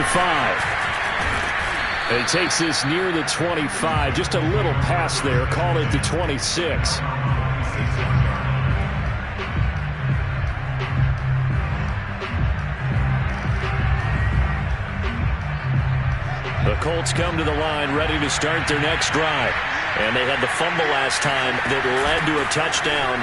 to 5. He takes this near the 25. Just a little pass there. Call it the 26. The Colts come to the line ready to start their next drive. And they had the fumble last time that led to a touchdown.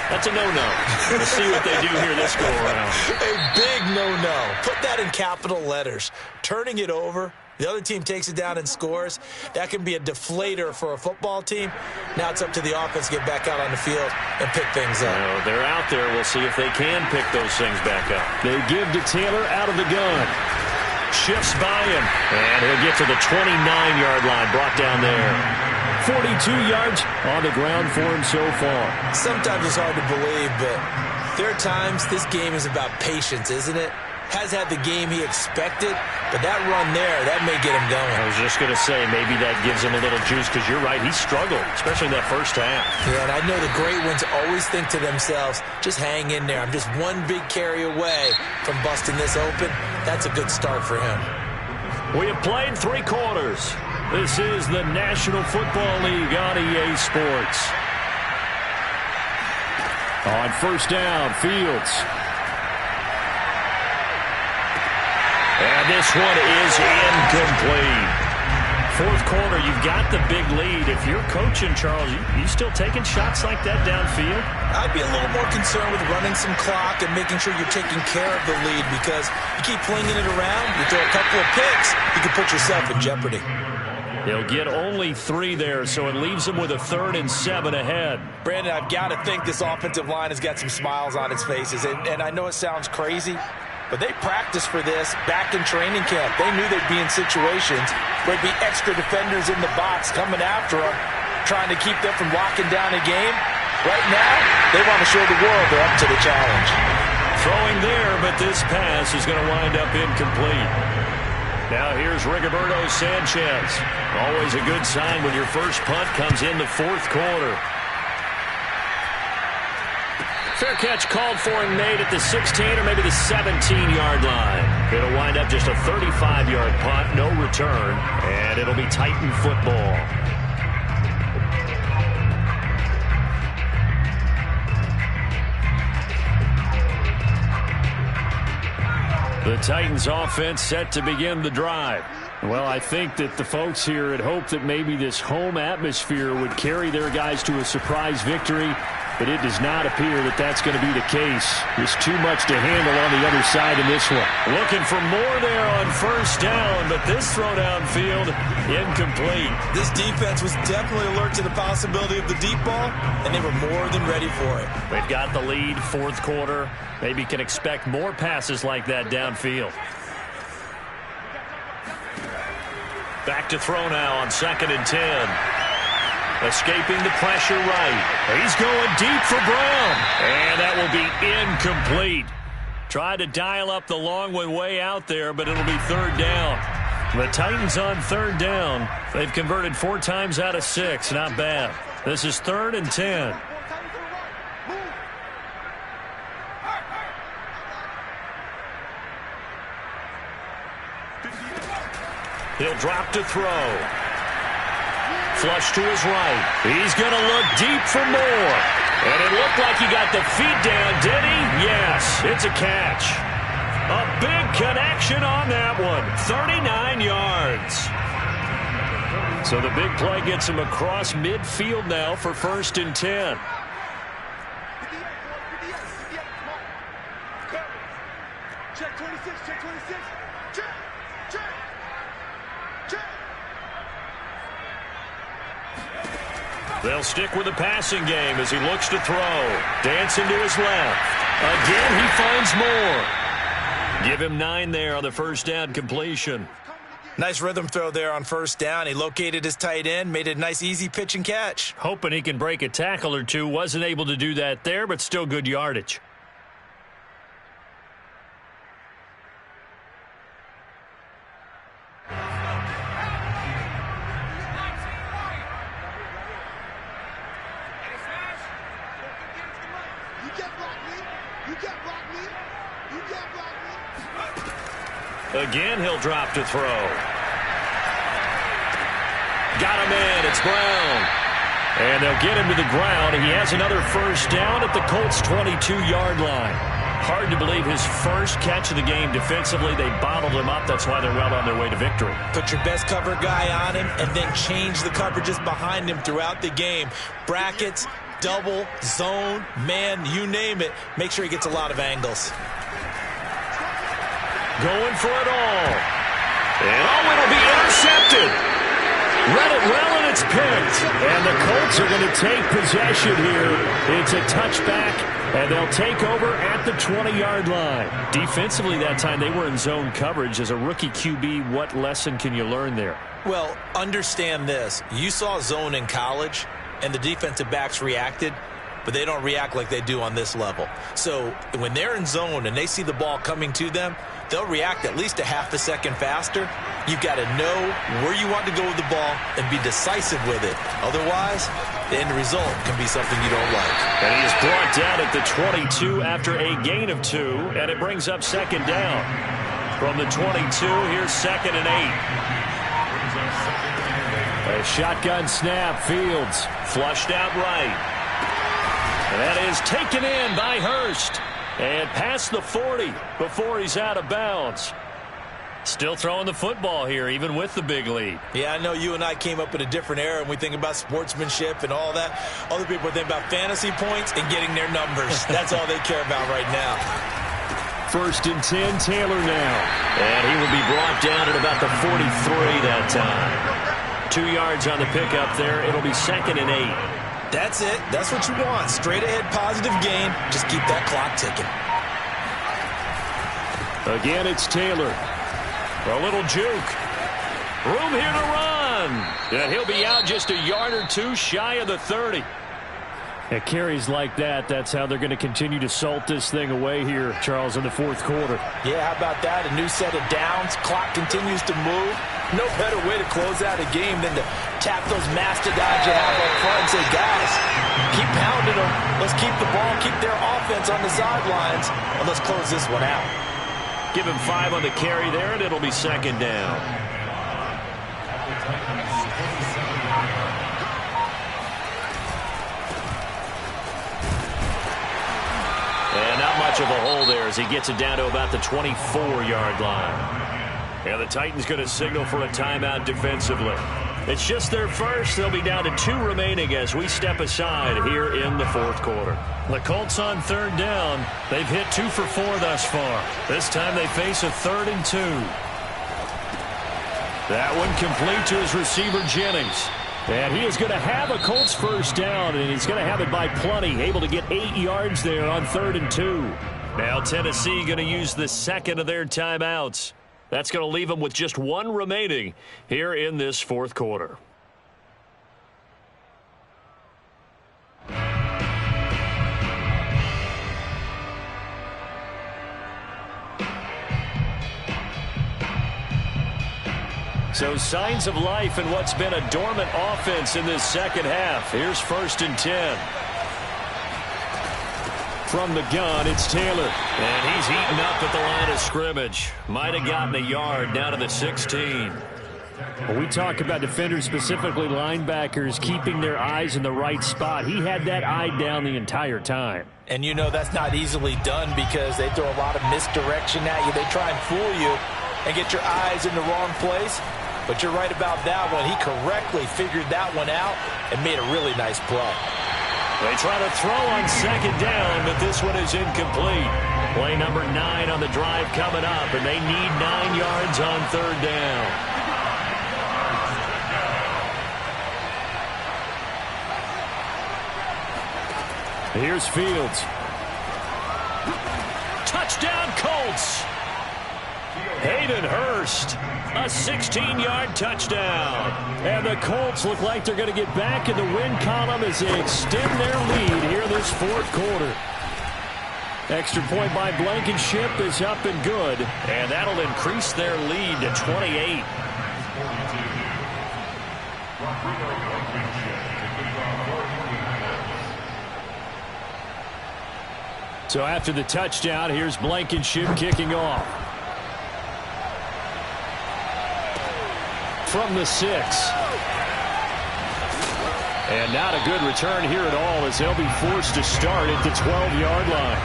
That's a no-no. We'll see what they do here this go-around. A big no-no. Put that in capital letters. Turning it over, the other team takes it down and scores. That can be a deflator for a football team. Now it's up to the offense to get back out on the field and pick things up. Well, they're out there. We'll see if they can pick those things back up. They give to Taylor out of the gun. Shifts by him. And he'll get to the 29-yard line. Brought down there. 42 yards on the ground for him so far. Sometimes it's hard to believe, but there are times this game is about patience, isn't it? Has had the game he expected, but that run there, that may get him going. I was just going to say, maybe that gives him a little juice, because you're right, he struggled, especially in that first half. Yeah, and I know the great ones always think to themselves, just hang in there. I'm just one big carry away from busting this open. That's a good start for him. We have played 3 quarters. This is the National Football League on EA Sports. On first down, Fields. And this one is incomplete. Fourth quarter, you've got the big lead. If you're coaching, Charles, you still taking shots like that downfield? I'd be a little more concerned with running some clock and making sure you're taking care of the lead, because you keep flinging it around, you throw a couple of picks, you can put yourself in jeopardy. He'll get only 3 there, so it leaves him with a 3rd and 7 ahead. Brandon, I've got to think this offensive line has got some smiles on its faces, and I know it sounds crazy, but they practiced for this back in training camp. They knew they'd be in situations where there'd be extra defenders in the box coming after them, trying to keep them from locking down a game. Right now, they want to show the world they're up to the challenge. Throwing there, but this pass is going to wind up incomplete. Now here's Rigoberto Sanchez. Always a good sign when your first punt comes in the fourth quarter. Fair catch called for and made at the 16 or maybe the 17-yard line. It'll wind up just a 35-yard punt, no return, and it'll be Titan football. The Titans offense set to begin the drive. Well, I think that the folks here had hoped that maybe this home atmosphere would carry their guys to a surprise victory, but it does not appear that that's going to be the case. There's too much to handle on the other side in this one. Looking for more there on first down, but this throw downfield, incomplete. This defense was definitely alert to the possibility of the deep ball, and they were more than ready for it. They've got the lead, fourth quarter. Maybe can expect more passes like that downfield. Back to throw now on 2nd and 10. Escaping the pressure right. He's going deep for Brown. And that will be incomplete. Tried to dial up the long one way out there, but it'll be 3rd down. The Titans on 3rd down. They've converted 4 times out of 6. Not bad. This is 3rd and 10. He'll drop to throw. Flush to his right. He's going to look deep for more. And it looked like he got the feet down, did he? Yes, it's a catch. A big connection on that one. 39 yards. So the big play gets him across midfield now for 1st and 10. Check 26, check 26. Check, check. They'll stick with the passing game as he looks to throw. Dancing to his left. Again, he finds more. Give him 9 there on the first down completion. Nice rhythm throw there on first down. He located his tight end, made it a nice easy pitch and catch. Hoping he can break a tackle or two. Wasn't able to do that there, but still good yardage. Again, he'll drop to throw. Got him in. It's Brown. And they'll get him to the ground. He has another first down at the Colts' 22-yard line. Hard to believe his first catch of the game defensively. They bottled him up. That's why they're well on their way to victory. Put your best cover guy on him and then change the coverages behind him throughout the game. Brackets, double, zone, man, you name it. Make sure he gets a lot of angles. Going for it all. And it'll be intercepted. Read it well, and it's picked. And the Colts are going to take possession here. It's a touchback, and they'll take over at the 20-yard line. Defensively that time, they were in zone coverage. As a rookie QB, what lesson can you learn there? Well, understand this. You saw zone in college, and the defensive backs reacted, but they don't react like they do on this level. So when they're in zone and they see the ball coming to them, they'll react at least a half a second faster. You've got to know where you want to go with the ball and be decisive with it. Otherwise, the end result can be something you don't like. And he is brought down at the 22 after a gain of 2, and it brings up second down. From the 22, here's 2nd and 8. A shotgun snap, Fields flushed out right. And that is taken in by Hurst. And past the 40 before he's out of bounds. Still throwing the football here, even with the big lead. Yeah, I know you and I came up in a different era, and we think about sportsmanship and all that. Other people think about fantasy points and getting their numbers. That's all they care about right now. 1st and 10, Taylor now. And he will be brought down at about the 43 that time. 2 yards on the pickup there. It'll be 2nd and 8. That's it. That's what you want. Straight ahead positive gain. Just keep that clock ticking. Again, it's Taylor. A little juke. Room here to run. And he'll be out just a yard or 2 shy of the 30. At carries like that, that's how they're going to continue to salt this thing away here, Charles, in the 4th quarter. Yeah, how about that? A new set of downs. Clock continues to move. No better way to close out a game than to tap those mastodons you have up front and say, guys, keep pounding them. Let's keep the ball, keep their offense on the sidelines, and let's close this one out. Give him 5 on the carry there, and it'll be 2nd down. And not much of a hole there as he gets it down to about the 24-yard line. And the Titans going to signal for a timeout defensively. It's just their first. They'll be down to 2 remaining as we step aside here in the 4th quarter. The Colts on 3rd down. They've hit 2 for 4 thus far. This time they face a 3rd and 2. That one complete to his receiver, Jennings. And he is going to have a Colts first down, and he's going to have it by plenty. Able to get 8 yards there on 3rd and 2. Now Tennessee going to use the 2nd of their timeouts. That's going to leave them with just 1 remaining here in this 4th quarter. So signs of life in what's been a dormant offense in this second half. Here's 1st and 10. From the gun, it's Taylor. And he's eaten up at the line of scrimmage. Might have gotten a yard down to the 16. When we talk about defenders, specifically linebackers, keeping their eyes in the right spot, he had that eye down the entire time. And you know that's not easily done because they throw a lot of misdirection at you. They try and fool you and get your eyes in the wrong place. But you're right about that one. He correctly figured that one out and made a really nice play. They try to throw on 2nd down, but this one is incomplete. Play number 9 on the drive coming up, and they need 9 yards on 3rd down. Here's Fields. Touchdown, Colts. Hayden Hurst, a 16-yard touchdown. And the Colts look like they're going to get back in the win column as they extend their lead here this 4th quarter. Extra point by Blankenship is up and good, and that'll increase their lead to 28. So after the touchdown, here's Blankenship kicking off. from the 6. And not a good return here at all as they'll be forced to start at the 12-yard line.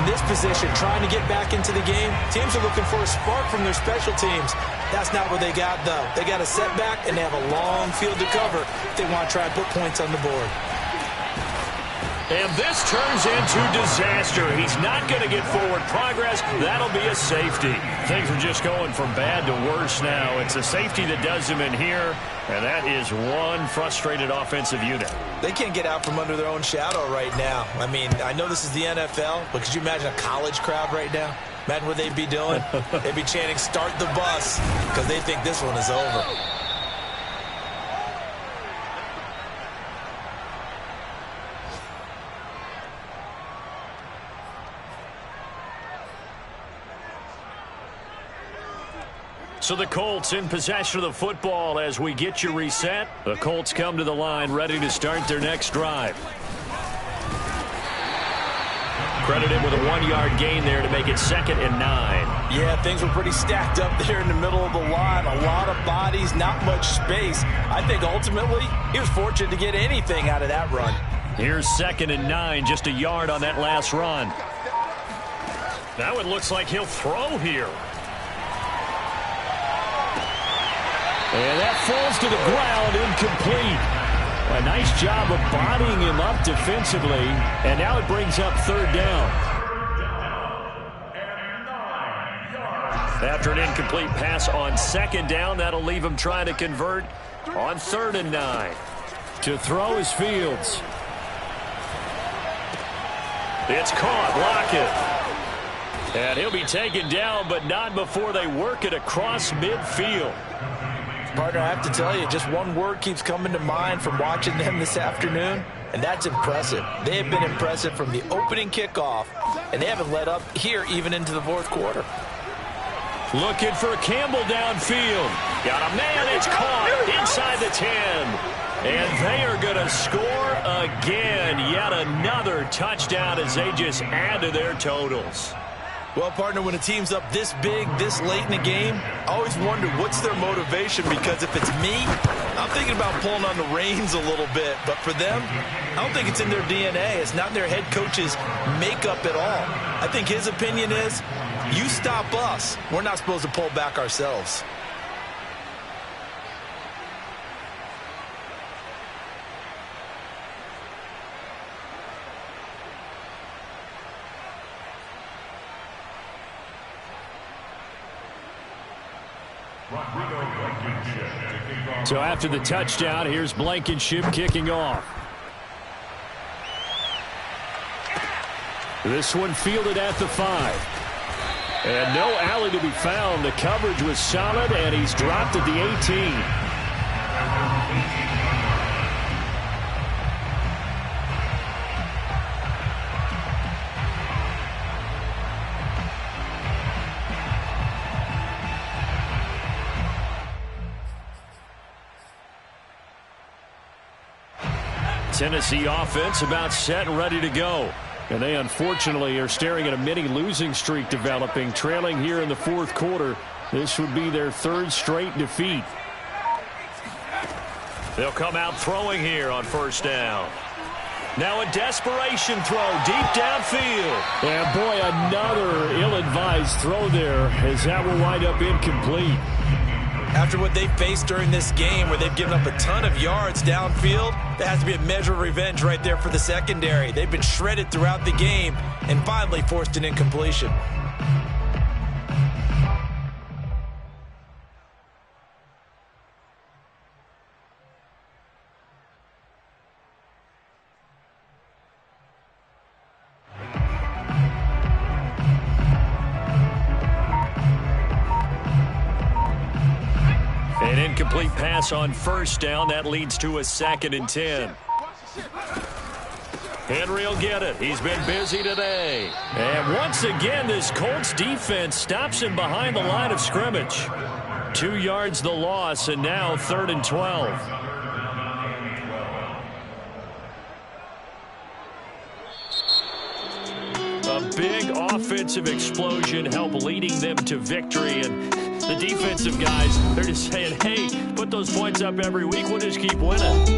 In this position, trying to get back into the game, teams are looking for a spark from their special teams. That's not what they got, though. They got a setback, and they have a long field to cover if they want to try and put points on the board. And this turns into disaster. He's not going to get forward progress. That'll be a safety. Things are just going from bad to worse now. It's a safety that does him in here, and that is one frustrated offensive unit. They can't get out from under their own shadow right now. I mean, I know this is the NFL, but could you imagine a college crowd right now? Imagine what they'd be doing. They'd be chanting, "Start the bus," because they think this one is over. So the Colts in possession of the football as we get you reset. The Colts come to the line ready to start their next drive. Credited with a 1-yard gain there to make it 2nd and 9. Yeah, things were pretty stacked up there in the middle of the line. A lot of bodies, not much space. I think ultimately he was fortunate to get anything out of that run. Here's 2nd and 9, just a yard on that last run. Now it looks like he'll throw here. And that falls to the ground, incomplete. A nice job of bodying him up defensively, and now it brings up 3rd down. After an incomplete pass on 2nd down, that'll leave him trying to convert on 3rd and 9. To throw is Fields. It's caught, Lockett. And he'll be taken down, but not before they work it across midfield. Partner, I have to tell you, just one word keeps coming to mind from watching them this afternoon, and that's impressive. They have been impressive from the opening kickoff, and they haven't let up here even into the 4th quarter. Looking for Campbell downfield. Got a man, it's caught inside the 10. And they are going to score again. Yet another touchdown as they just add to their totals. Well, partner, when a team's up this big, this late in the game, I always wonder what's their motivation, because if it's me, I'm thinking about pulling on the reins a little bit. But for them, I don't think it's in their DNA. It's not in their head coach's makeup at all. I think his opinion is, you stop us, we're not supposed to pull back ourselves. So after the touchdown, here's Blankenship kicking off. This one fielded at the 5. And no alley to be found. The coverage was solid, and he's dropped at the 18. Tennessee offense about set and ready to go. And they unfortunately are staring at a mini losing streak developing, trailing here in the 4th quarter. This would be their 3rd straight defeat. They'll come out throwing here on 1st down. Now a desperation throw deep downfield. And boy, another ill-advised throw there as that will wind up incomplete. After what they've faced during this game where they've given up a ton of yards downfield, there has to be a measure of revenge right there for the secondary. They've been shredded throughout the game and finally forced an incompletion. An incomplete pass on 1st down. That leads to a 2nd and 10. Henry will get it. He's been busy today. And once again, this Colts defense stops him behind the line of scrimmage. 2 yards the loss, and now 3rd and 12. A big offensive explosion helped leading them to victory, and The defensive guys, they're just saying, hey, put those points up every week. We'll just keep winning.